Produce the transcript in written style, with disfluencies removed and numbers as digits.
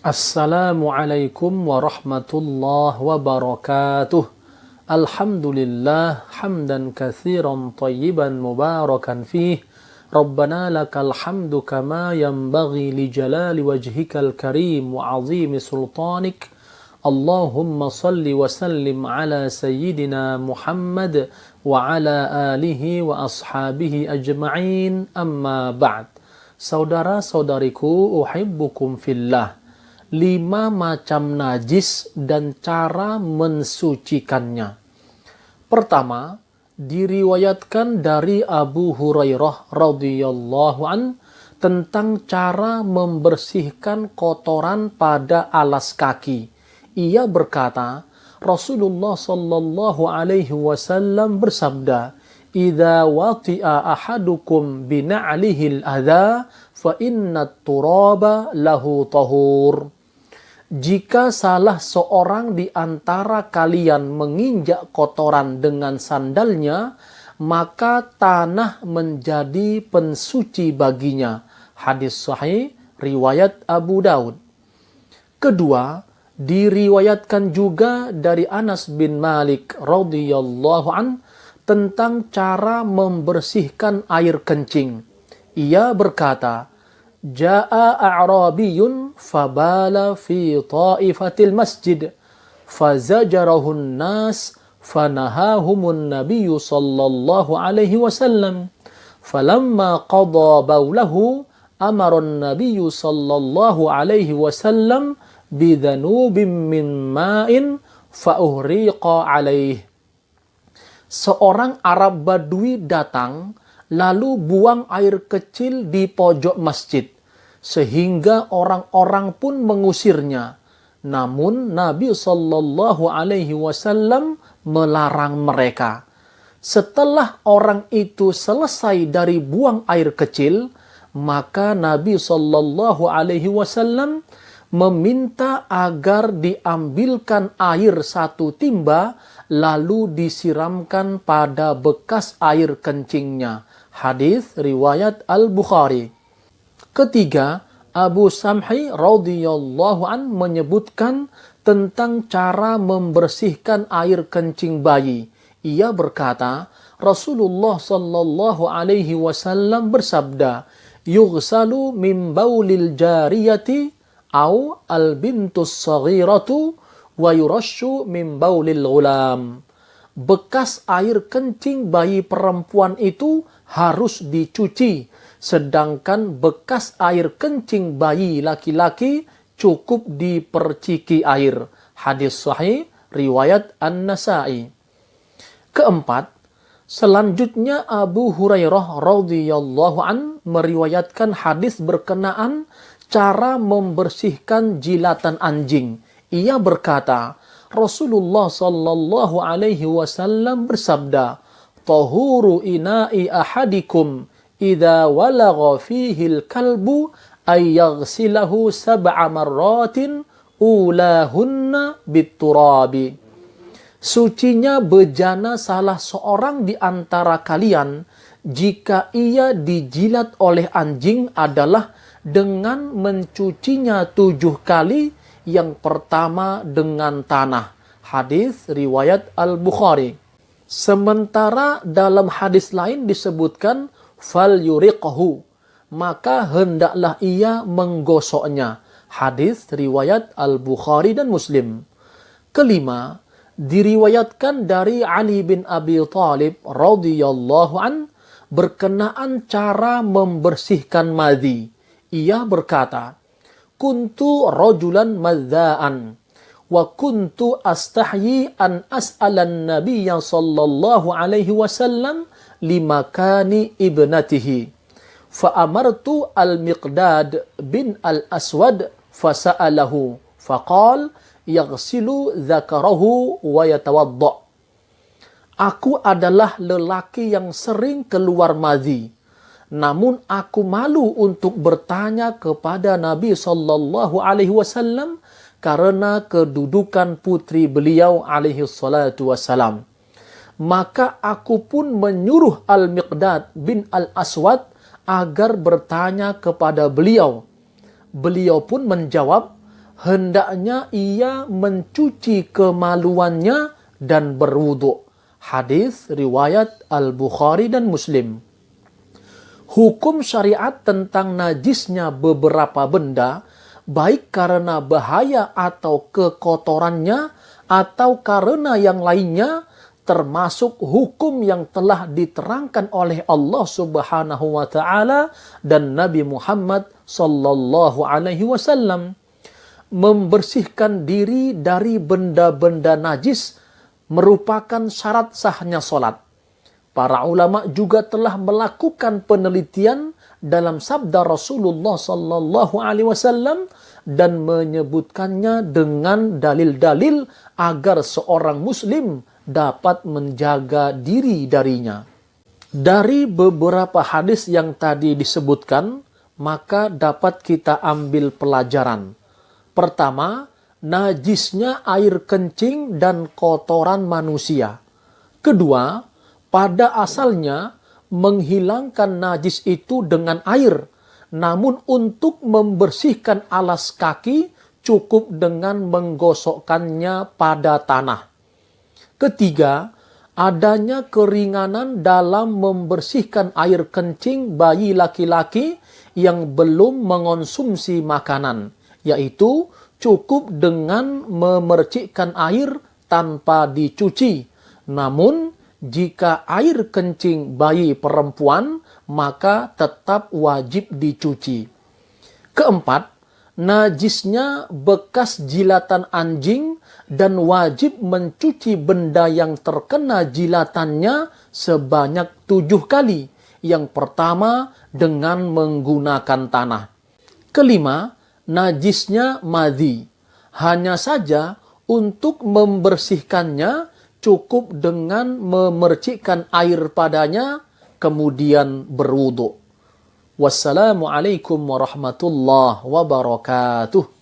Assalamualaikum warahmatullahi wabarakatuh. Alhamdulillah hamdan katsiran tayyiban mubarakan fih. Rabbana lakal hamdu kama yanbaghi li jalali wajhikal karim wa 'azimi sultanik. Allahumma salli wa sallim ala sayyidina Muhammad wa ala alihi wa ashabihi ajma'in. Amma ba'd. Saudara-saudariku, uhibbukum fillah. 5 macam najis dan cara mensucikannya. Pertama, diriwayatkan dari Abu Hurairah radhiyallahu an tentang cara membersihkan kotoran pada alas kaki. Ia berkata, Rasulullah sallallahu alaihi wasallam bersabda, "Idza wati'a ahadukum bina'lihi al-adha fa inna at-turaba lahu tahur." Jika salah seorang di antara kalian menginjak kotoran dengan sandalnya, maka tanah menjadi pensuci baginya. Hadis sahih riwayat Abu Daud. Kedua, diriwayatkan juga dari Anas bin Malik radhiyallahu an tentang cara membersihkan air kencing. Ia berkata, Ja'a a'rabiyun fabala fi ta'ifatil masjid fazajarahun nas fanahahumun nabiyyu sallallahu alaihi wasallam falamma qada baulahu amaran nabiyyu sallallahu alaihi wasallam bidhanubin min ma'in fa'uhriqa alaih. Seorang Arab Badui datang lalu buang air kecil di pojok masjid, sehingga orang-orang pun mengusirnya. Namun Nabi Shallallahu Alaihi Wasallam melarang mereka. Setelah orang itu selesai dari buang air kecil, maka Nabi Shallallahu Alaihi Wasallam meminta agar diambilkan air 1 timba lalu disiramkan pada bekas air kencingnya. Hadis riwayat Al-Bukhari. Ketiga, Abu Samhi radhiyallahu an menyebutkan tentang cara membersihkan air kencing bayi. Ia berkata, Rasulullah sallallahu alaihi wasallam bersabda, "Yughsalu min baulil jariyati au al-bintus saghiratu wa yurashu min baulil ghulam." Bekas air kencing bayi perempuan itu harus dicuci, sedangkan bekas air kencing bayi laki-laki cukup diperciki air. Hadis sahih riwayat An-Nasa'i. Keempat, selanjutnya Abu Hurairah radhiyallahu an meriwayatkan hadis berkenaan cara membersihkan jilatan anjing. Ia berkata, Rasulullah sallallahu alaihi wasallam bersabda, "Tahuru ina'i ahadikum idza walagha fihi al-kalbu ay yaghsilahu 7 marratin ulahunna bit-turabi." Sucinya bejana salah seorang di antara kalian jika ia dijilat oleh anjing adalah dengan mencucinya 7 kali, yang pertama dengan tanah. Hadis riwayat Al-Bukhari. Sementara dalam hadis lain disebutkan fal yuriqhu, maka hendaklah ia menggosoknya. Hadis riwayat Al-Bukhari dan Muslim. Kelima, diriwayatkan dari Ali bin Abi Thalib radhiyallahu an berkenaan cara membersihkan madhi. Ia berkata, Kuntu rajulan madza'an wa kuntu astahyi an as'alan nabiyya sallallahu alaihi wasallam limakani ibnatihi fa amartu al-Miqdad bin al-Aswad fasa'alahu faqal yaghsilu dzakarahu wa yatawadda. Aku adalah lelaki yang sering keluar madhi, namun aku malu untuk bertanya kepada Nabi sallallahu alaihi wasallam karena kedudukan putri beliau alaihi salatu wasalam. Maka aku pun menyuruh Al-Miqdad bin Al-Aswad agar bertanya kepada beliau. Beliau pun menjawab, hendaknya ia mencuci kemaluannya dan berwudu. Hadis riwayat Al-Bukhari dan Muslim. Hukum syariat tentang najisnya beberapa benda, baik karena bahaya atau kekotorannya, atau karena yang lainnya, termasuk hukum yang telah diterangkan oleh Allah Subhanahu wa taala dan Nabi Muhammad sallallahu alaihi wasallam. Membersihkan diri dari benda-benda najis merupakan syarat sahnya salat. Para ulama juga telah melakukan penelitian dalam sabda Rasulullah sallallahu alaihi wasallam dan menyebutkannya dengan dalil-dalil agar seorang muslim dapat menjaga diri darinya. Dari beberapa hadis yang tadi disebutkan, maka dapat kita ambil pelajaran. Pertama, najisnya air kencing dan kotoran manusia. Kedua, pada asalnya menghilangkan najis itu dengan air, namun untuk membersihkan alas kaki cukup dengan menggosokkannya pada tanah. Ketiga, adanya keringanan dalam membersihkan air kencing bayi laki-laki yang belum mengonsumsi makanan, yaitu cukup dengan memercikkan air tanpa dicuci. Namun, jika air kencing bayi perempuan, maka tetap wajib dicuci. Keempat, najisnya bekas jilatan anjing dan wajib mencuci benda yang terkena jilatannya sebanyak 7 kali. Yang pertama dengan menggunakan tanah. Kelima, najisnya madhi. Hanya saja untuk membersihkannya cukup dengan memercikkan air padanya kemudian berwudu. Wassalamualaikum warahmatullahi wabarakatuh.